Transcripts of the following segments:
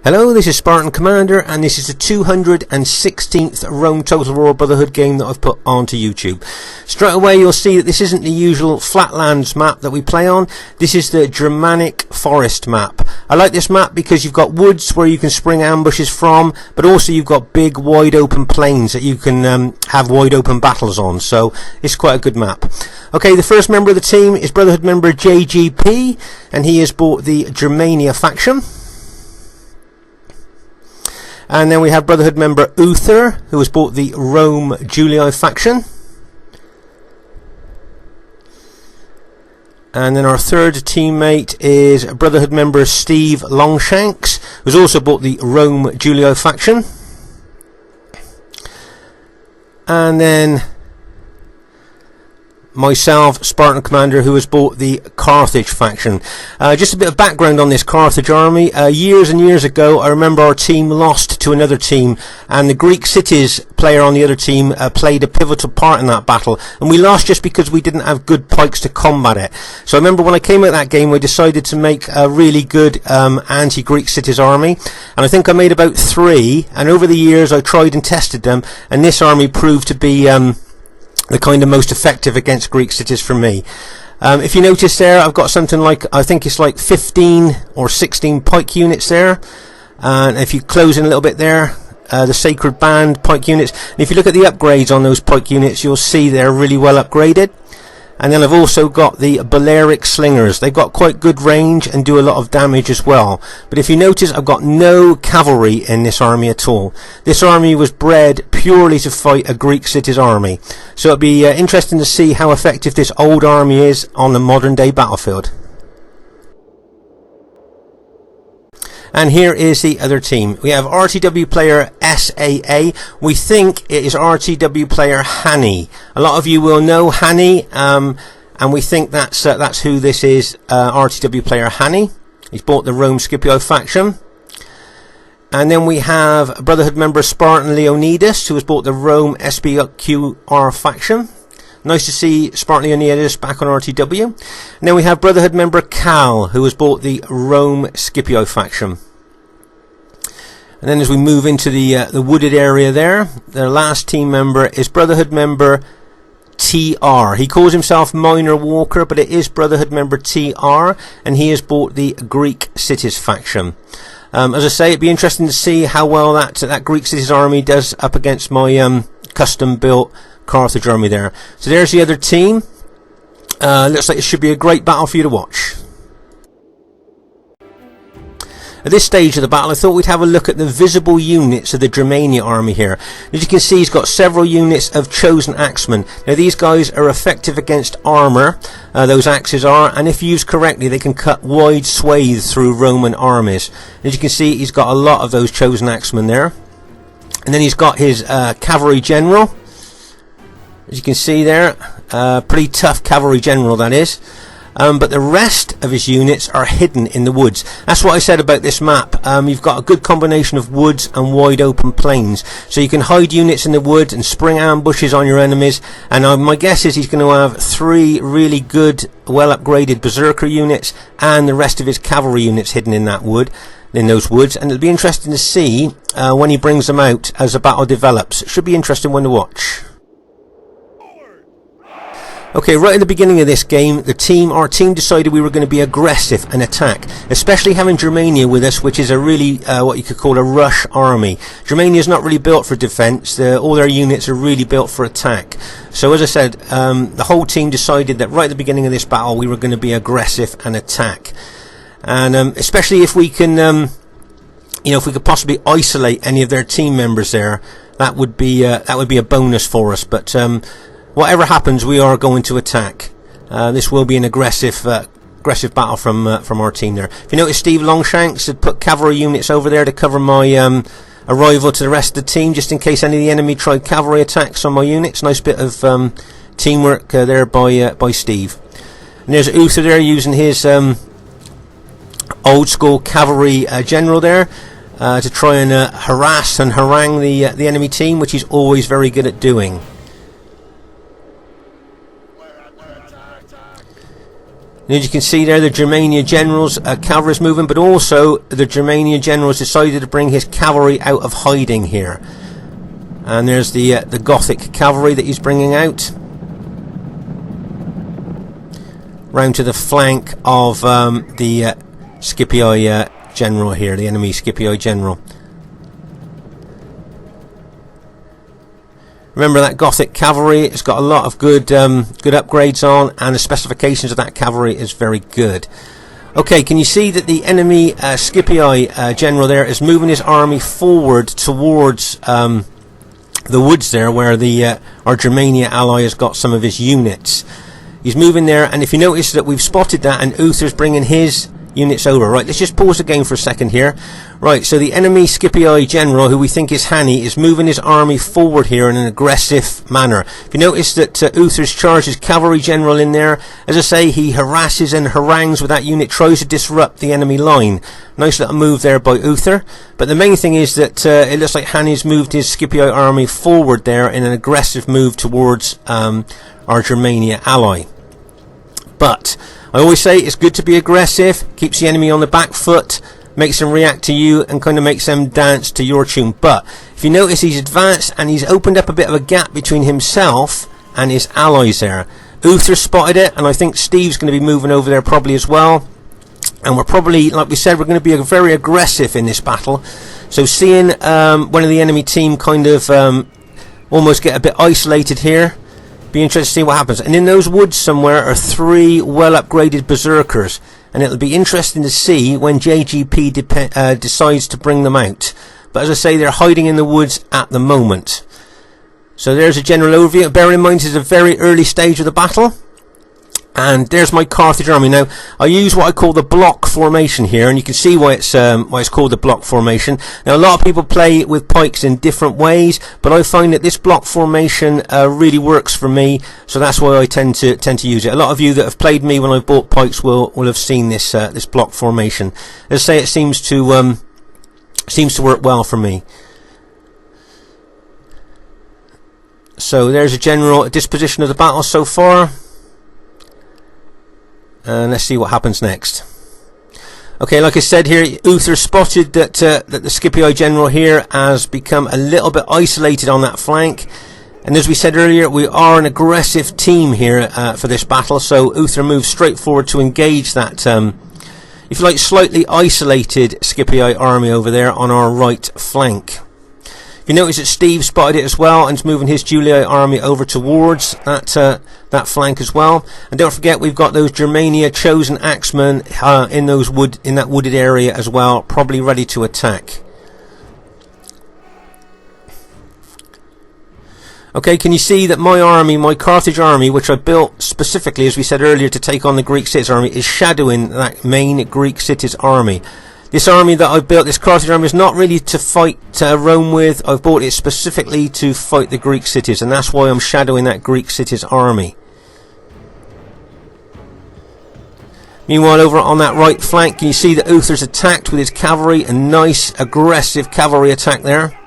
Hello, this is Spartan Commander, and this is the 216th Rome Total War Brotherhood game that I've put onto YouTube. Straight away you'll see that this isn't the usual flatlands map that we play on. This is the Germanic forest map. I like this map because you've got woods where you can spring ambushes from, but also you've got big wide open plains that you can have wide open battles on, so it's quite a good map. Okay, the first member of the team is Brotherhood member JGP, and he has bought the Germania faction. And then we have Brotherhood member Uther, who has bought the Rome Julii faction. And then our third teammate is Brotherhood member Steve Longshanks, who's also bought the Rome Julii faction. And then myself, Spartan Commander, who has bought the Carthage faction. Just a bit of background on this Carthage army. Years and years ago, I remember our team lost to another team, and the Greek cities player on the other team played a pivotal part in that battle, and we lost just because we didn't have good pikes to combat it. So I remember when I came out of that game, I decided to make a really good anti-Greek cities army, and I think I made about 3, and over the years I tried and tested them, and this army proved to be the kind of most effective against Greek cities for me. If you notice there, I've got something like, I think it's like 15 or 16 pike units there. And if you close in a little bit there, the Sacred Band pike units. And if you look at the upgrades on those pike units, you'll see they're really well upgraded. And then I've also got the Balearic Slingers. They've got quite good range and do a lot of damage as well. But if you notice, I've got no cavalry in this army at all. This army was bred purely to fight a Greek cities army. So it'll be interesting to see how effective this old army is on the modern day battlefield. And here is the other team. We have RTW player SAA. We think it is RTW player Hani. A lot of you will know Hani, and we think that's who this is. RTW player Hani. He's bought the Rome Scipio faction. And then we have Brotherhood member Spartan Leonidas, who has bought the Rome SBQR faction. Nice to see Spartan Leonidas back on RTW. And then we have Brotherhood member Cal, who has bought the Rome Scipio faction. And then as we move into the wooded area there, the last team member is Brotherhood member TR. He calls himself Minor Walker, but it is Brotherhood member TR, and he has bought the Greek cities faction. As I say, it'd be interesting to see how well that Greek cities army does up against my custom built Carthage army there. So there's the other team. Looks like it should be a great battle for you to watch. At this stage of the battle, I thought we'd have a look at the visible units of the Germania army here. As you can see, he's got several units of chosen axemen. Now these guys are effective against armour, those axes are, and if used correctly they can cut wide swathes through Roman armies. As you can see, he's got a lot of those chosen axemen there. And then he's got his cavalry general. As you can see there, pretty tough cavalry general that is. But the rest of his units are hidden in the woods. That's what I said about this map. You've got a good combination of woods and wide open plains. So you can hide units in the woods and spring ambushes on your enemies. And my guess is he's going to have 3 really good, well upgraded berserker units and the rest of his cavalry units hidden in that wood. In those woods, and it'll be interesting to see when he brings them out as the battle develops. It should be interesting one to watch. Okay, right at the beginning of this game, our team decided we were going to be aggressive and attack, especially having Germania with us, which is a really, what you could call a rush army. Germania is not really built for defense. All their units are really built for attack. So as I said, the whole team decided that right at the beginning of this battle, we were going to be aggressive and attack. And especially if we can, if we could possibly isolate any of their team members there, that would be a bonus for us. But whatever happens, we are going to attack. This will be an aggressive battle from our team there. If you notice, Steve Longshanks had put cavalry units over there to cover my arrival to the rest of the team, just in case any of the enemy tried cavalry attacks on my units. Nice bit of teamwork there by Steve. And there's Uther there using his old school cavalry general there to try and harass and harangue the enemy team, which he's always very good at doing. And as you can see there, the Germania general's cavalry is moving, but also the Germania general has decided to bring his cavalry out of hiding here. And there's the Gothic cavalry that he's bringing out round to the flank of the Scipii general here, the enemy Scipii general. Remember, that Gothic cavalry has got a lot of good upgrades on, and the specifications of that cavalry is very good. Okay, can you see that the enemy Scipii general there is moving his army forward towards the woods there, where our Germania ally has got some of his units. He's moving there, and if you notice that we've spotted that, and Uther's bringing his units over. Right, let's just pause the game for a second here. Right, so the enemy Scipii general, who we think is Hani, is moving his army forward here in an aggressive manner. If you notice that Uther's charged his cavalry general in there, as I say, he harasses and harangues with that unit, tries to disrupt the enemy line. Nice little move there by Uther. But the main thing is that it looks like Hani's moved his Scipii army forward there in an aggressive move towards our Germania ally. But I always say it's good to be aggressive, keeps the enemy on the back foot, makes them react to you, and kind of makes them dance to your tune. But if you notice, he's advanced and he's opened up a bit of a gap between himself and his allies there. Uther spotted it, and I think Steve's going to be moving over there probably as well. And we're probably, like we said, we're going to be very aggressive in this battle. So seeing one of the enemy team kind of almost get a bit isolated here, be interested to see what happens. And in those woods somewhere are 3 well upgraded berserkers, and it'll be interesting to see when JGP decides to bring them out. But as I say, they're hiding in the woods at the moment. So there's a general overview. Bear in mind, this is a very early stage of the battle. And there's my Carthage army. Now, I use what I call the block formation here, and you can see why it's called the block formation. Now, a lot of people play with pikes in different ways, but I find that this block formation really works for me, so that's why I tend to use it. A lot of you that have played me when I bought pikes will have seen this this block formation. As I say, it seems to work well for me. So there's a general disposition of the battle so far. And let's see what happens next. Okay, like I said here, Uther spotted that the Scipii general here has become a little bit isolated on that flank. And as we said earlier, we are an aggressive team here for this battle. So Uther moves straight forward to engage that, if you like, slightly isolated Scipii army over there on our right flank. You notice that Steve spotted it as well and is moving his Julii army over towards that flank as well. And don't forget, we've got those Germania chosen axemen in that wooded area as well, probably ready to attack. Okay, can you see that my army, my Carthage army, which I built specifically, as we said earlier, to take on the Greek cities army, is shadowing that main Greek cities army. This army that I've built, this Carthage army, is not really to fight Rome with. I've bought it specifically to fight the Greek cities, and that's why I'm shadowing that Greek cities army. Meanwhile, over on that right flank, can you see that Uther's attacked with his cavalry, a nice aggressive cavalry attack there.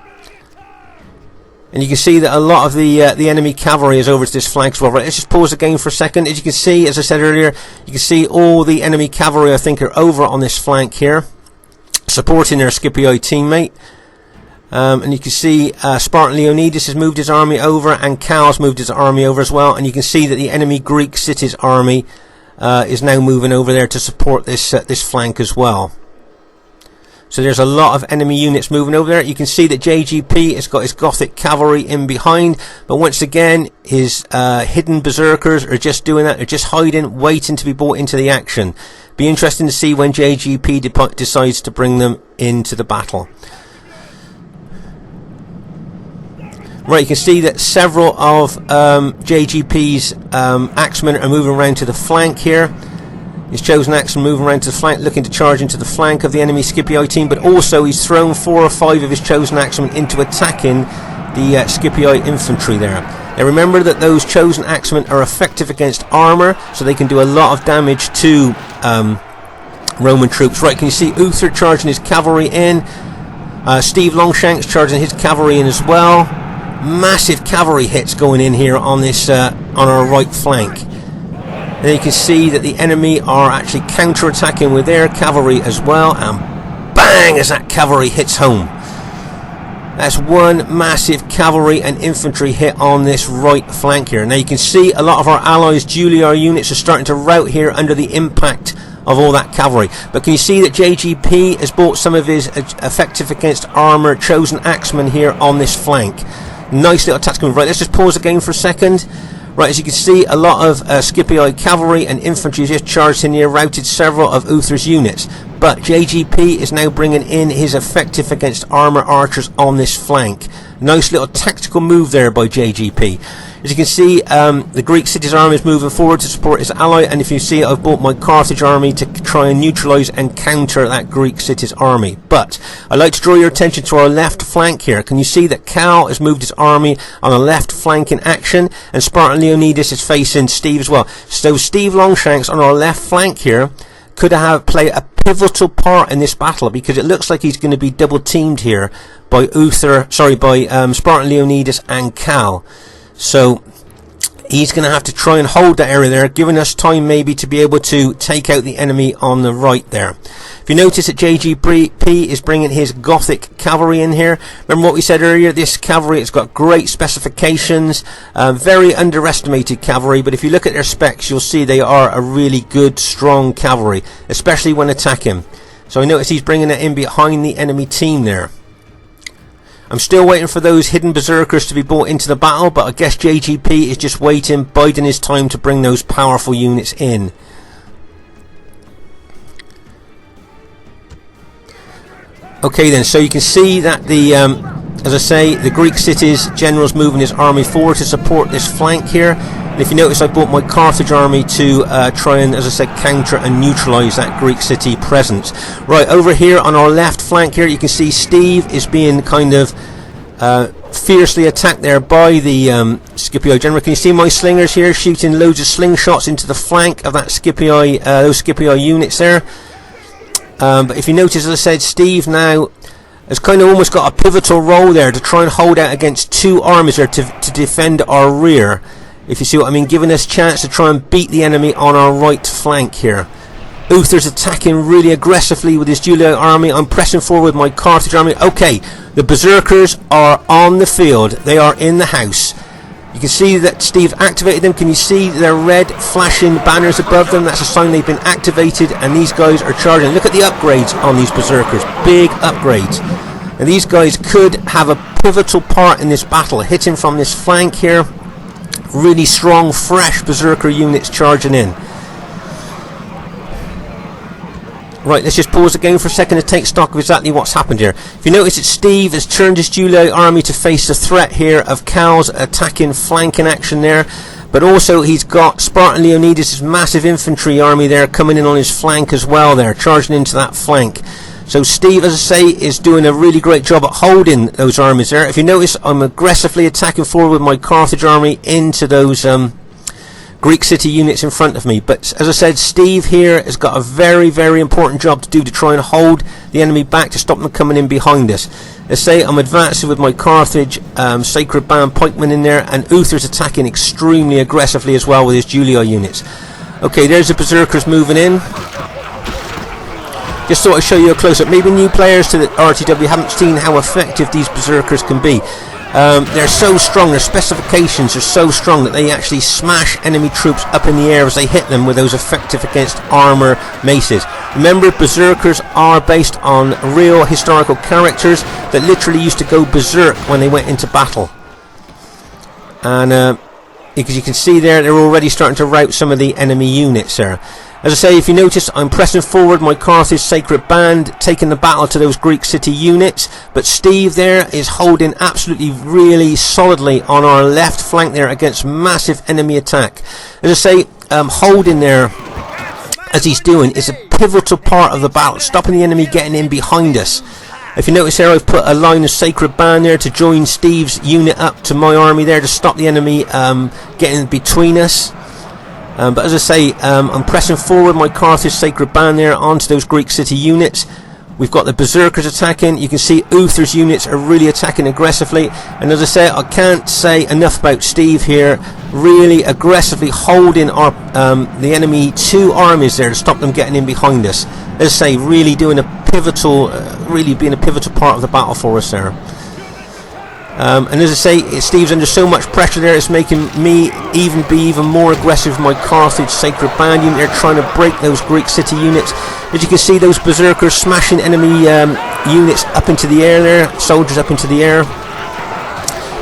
And you can see that a lot of the enemy cavalry is over to this flank as well. Right, let's just pause the game for a second. As you can see, as I said earlier, you can see all the enemy cavalry, I think, are over on this flank here, supporting their Scipii teammate. And you can see Spartan Leonidas has moved his army over, and Cal's moved his army over as well. And you can see that the enemy Greek cities army is now moving over there to support this flank as well. So there's a lot of enemy units moving over there. You can see that JGP has got his Gothic cavalry in behind, but once again, his hidden berserkers are just doing that. They're just hiding, waiting to be brought into the action. Be interesting to see when JGP decides to bring them into the battle. Right, you can see that several of JGP's axemen are moving around to the flank here. His chosen axemen moving around to the flank, looking to charge into the flank of the enemy Scipii team, but also he's thrown 4 or 5 of his chosen axemen into attacking the Scipii infantry there. Now remember that those chosen axemen are effective against armour, so they can do a lot of damage to Roman troops. Right, can you see Uther charging his cavalry in? Steve Longshanks charging his cavalry in as well. Massive cavalry hits going in here on this on our right flank. And you can see that the enemy are actually counter-attacking with their cavalry as well, and bang, as that cavalry hits home. That's one massive cavalry and infantry hit on this right flank here. Now you can see a lot of our allies' Juliar units are starting to rout here under the impact of all that cavalry. But can you see that JGP has brought some of his effective against armour chosen axemen here on this flank? Nice little tactical move. Right, let's just pause the game for a second. Right, as you can see, a lot of Scipii cavalry and infantry just charged in here, routed several of Uther's units. But JGP is now bringing in his effective against armour archers on this flank. Nice little tactical move there by JGP. As you can see, the Greek city's army is moving forward to support his ally, and if you see, I've brought my Carthage army to try and neutralise and counter that Greek city's army. But I'd like to draw your attention to our left flank here. Can you see that Cal has moved his army on the left flank in action, and Spartan Leonidas is facing Steve as well. So Steve Longshanks on our left flank here could have played a pivotal part in this battle, because it looks like he's going to be double teamed here by Spartan Leonidas and Cal. So he's going to have to try and hold that area there, giving us time maybe to be able to take out the enemy on the right there. If you notice that JGP is bringing his Gothic cavalry in here. Remember what we said earlier, this cavalry has got great specifications, very underestimated cavalry, but if you look at their specs, you'll see they are a really good, strong cavalry, especially when attacking. So I notice he's bringing it in behind the enemy team there. I'm still waiting for those hidden berserkers to be brought into the battle, but I guess JGP is just waiting, biding his time to bring those powerful units in. Okay then, so you can see that the, as I say, the Greek city's general's moving his army forward to support this flank here. And if you notice, I brought my Carthage army to try and, as I said, counter and neutralise that Greek city presence. Right, over here on our left flank here, you can see Steve is being kind of fiercely attacked there by the Scipii general. Can you see my slingers here shooting loads of slingshots into the flank of that Scipii, those Scipii units there? But if you notice, as I said, Steve now has kind of almost got a pivotal role there to try and hold out against two armies there to defend our rear, if you see what I mean, giving us a chance to try and beat the enemy on our right flank here. Uther's attacking really aggressively with his Julio army. I'm pressing forward with my Carthage army. Okay, the berserkers are on the field. They are in the house. You can see that Steve activated them. Can you see their red flashing banners above them? That's a sign they've been activated, and these guys are charging. Look at the upgrades on these berserkers. Big upgrades. And these guys could have a pivotal part in this battle, hitting from this flank here. Really strong, fresh berserker units charging in. Right, let's just pause the game for a second to take stock of exactly what's happened here. If you notice that Steve has turned his Julio army to face the threat here of Cal's attacking flanking action there, but also he's got Spartan Leonidas' massive infantry army there coming in on his flank as well there, charging into that flank. So Steve, as I say, is doing a really great job at holding those armies there. If you notice, I'm aggressively attacking forward with my Carthage army into those Greek city units in front of me. But as I said, Steve here has got a very, very important job to do to try and hold the enemy back, to stop them coming in behind us. Let's say I'm advancing with my Carthage Sacred Band pikemen in there, and Uther's attacking extremely aggressively as well with his Julio units. Okay, there's the berserkers moving in. Just thought I'd show you a close-up. Maybe new players to the RTW haven't seen how effective these berserkers can be. They're so strong, their specifications are so strong that they actually smash enemy troops up in the air as they hit them with those effective against armour maces. Remember, berserkers are based on real historical characters that literally used to go berserk when they went into battle. And because you can see there, they're already starting to rout some of the enemy units there. As I say, if you notice, I'm pressing forward my Carthage Sacred Band, taking the battle to those Greek city units, but Steve there is holding absolutely really solidly on our left flank there against massive enemy attack. As I say, holding there, as he's doing, is a pivotal part of the battle, stopping the enemy getting in behind us. If you notice here, I've put a line of Sacred Band there to join Steve's unit up to my army there to stop the enemy getting between us. But as I say, I'm pressing forward my Carthage Sacred Band there onto those Greek city units. We've got the Berserkers attacking. You can see Uther's units are really attacking aggressively. And as I say, I can't say enough about Steve here. Really aggressively holding our the enemy 2 armies there to stop them getting in behind us. As I say, really doing a pivotal, really being a pivotal part of the battle for us there. And as I say, Steve's under so much pressure there, it's making me be even more aggressive with my Carthage Sacred Band unit. They're trying to break those Greek city units. As you can see, those Berserkers smashing enemy units up into the air there, soldiers up into the air.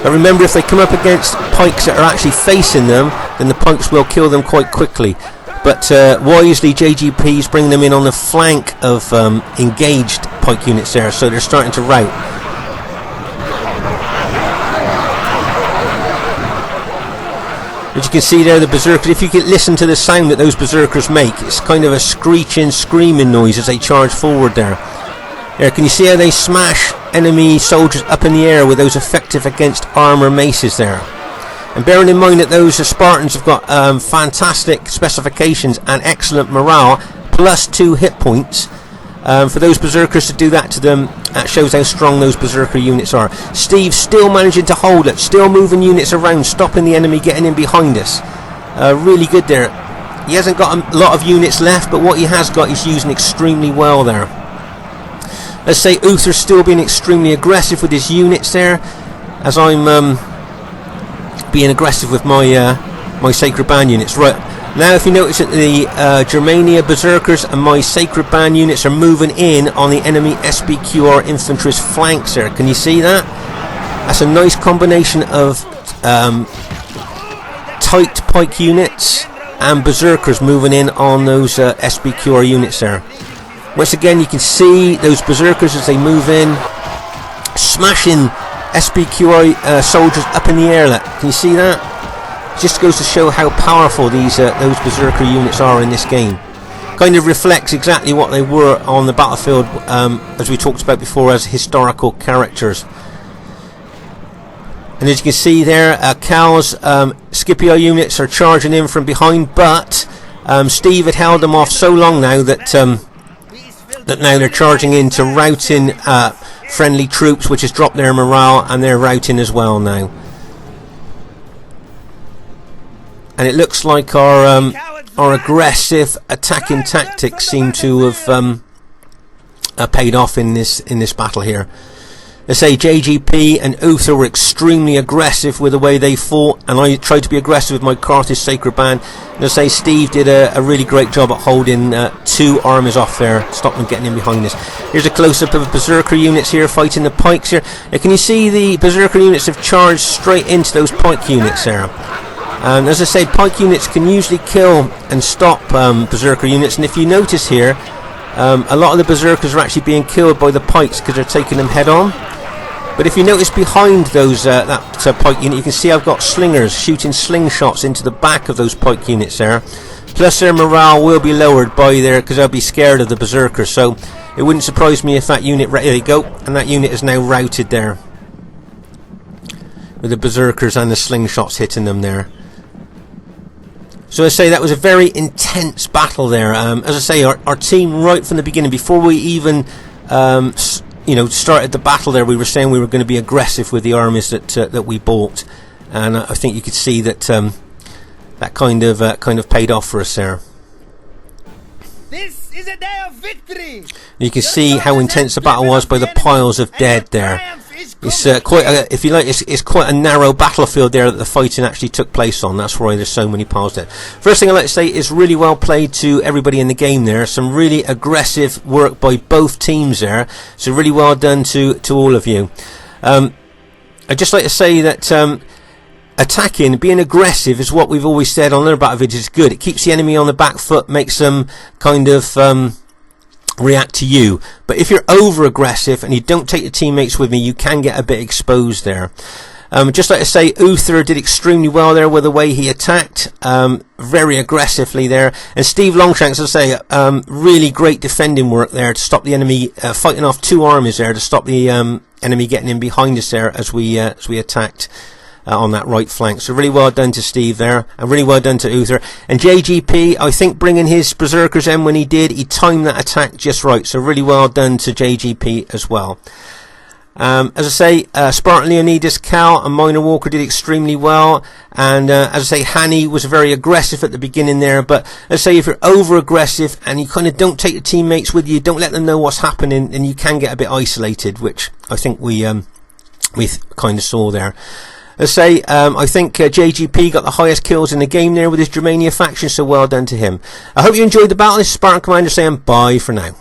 But remember, if they come up against pikes that are actually facing them, then the pikes will kill them quite quickly. But wisely, JGP's bringing them in on the flank of engaged pike units there, so they're starting to rout. As you can see there, the Berserkers, if you can listen to the sound that those Berserkers make, it's kind of a screeching, screaming noise as they charge forward there. There, can you see how they smash enemy soldiers up in the air with those effective against armour maces there? And bearing in mind that those Spartans have got fantastic specifications and excellent morale, plus 2 hit points, for those Berserkers to do that to them, that shows how strong those Berserker units are. Steve's still managing to hold it, still moving units around, stopping the enemy getting in behind us. Really good there. He hasn't got a lot of units left, but what he has got he's using extremely well there. Let's say Uther's still being extremely aggressive with his units there, as I'm being aggressive with my my Sacred Band units. Right, now if you notice that the Germania Berserkers and my Sacred Band units are moving in on the enemy SBQR infantry's flanks there. Can you see that? That's a nice combination of tight pike units and Berserkers moving in on those SBQR units there. Once again, you can see those Berserkers as they move in, smashing SBQI soldiers up in the air. Can you see that? Just goes to show how powerful those Berserker units are in this game. Kind of reflects exactly what they were on the battlefield, as we talked about before, as historical characters. And as you can see there, Cal's Scipio units are charging in from behind, but Steve had held them off so long now that now they're charging in to routing friendly troops, which has dropped their morale, and they're routing as well now. And it looks like our aggressive attacking tactics seem to have paid off in this battle here. They say JGP and Uther were extremely aggressive with the way they fought, and I tried to be aggressive with my Carthage Sacred Band. And they say Steve did a really great job at holding 2 armies off there, stop them getting in behind us. Here's a close-up of Berserker units here fighting the pikes here. Now, can you see the Berserker units have charged straight into those pike units there? And as I said, pike units can usually kill and stop Berserker units, and if you notice here, a lot of the Berserkers are actually being killed by the pikes because they're taking them head on. But if you notice behind those that pike unit, you can see I've got slingers shooting slingshots into the back of those pike units there. Plus their morale will be lowered by there because they'll be scared of the Berserkers. So it wouldn't surprise me if that unit, there you go, and that unit is now routed there, with the Berserkers and the slingshots hitting them there. So I say that was a very intense battle there. As I say, our team right from the beginning, before we even started the battle there, we were saying we were going to be aggressive with the armies that we bought, and I think you could see that that kind of paid off for us there. This is a day of victory. You can see how intense the battle was by the piles of dead there. It's if you like, it's quite a narrow battlefield there that the fighting actually took place on. That's why there's so many piles there. First thing I'd like to say is really well played to everybody in the game there. Some really aggressive work by both teams there. So really well done to all of you. I'd just like to say that attacking, being aggressive is what we've always said on other battlefields is good. It keeps the enemy on the back foot, makes them kind of react to you. But if you're over aggressive and you don't take your teammates with me, you can get a bit exposed there. Just like I say, Uther did extremely well there with the way he attacked, very aggressively there. And Steve Longshanks, as I say, really great defending work there to stop the enemy, fighting off 2 armies there to stop the enemy getting in behind us there as we attacked on that right flank. So really well done to Steve there, and really well done to Uther. And JGP, I think bringing his berserkers in when he did, he timed that attack just right. So really well done to JGP as well. As I say, Spartan Leonidas, Cal and Minor Walker did extremely well, and as I say, Hani was very aggressive at the beginning there, but as I say, if you're over aggressive and you kind of don't take your teammates with you, don't let them know what's happening, then you can get a bit isolated, which I think we kind of saw there. As I say, I think JGP got the highest kills in the game there with his Germania faction, so well done to him. I hope you enjoyed the battle. This is Spartan Commander saying bye for now.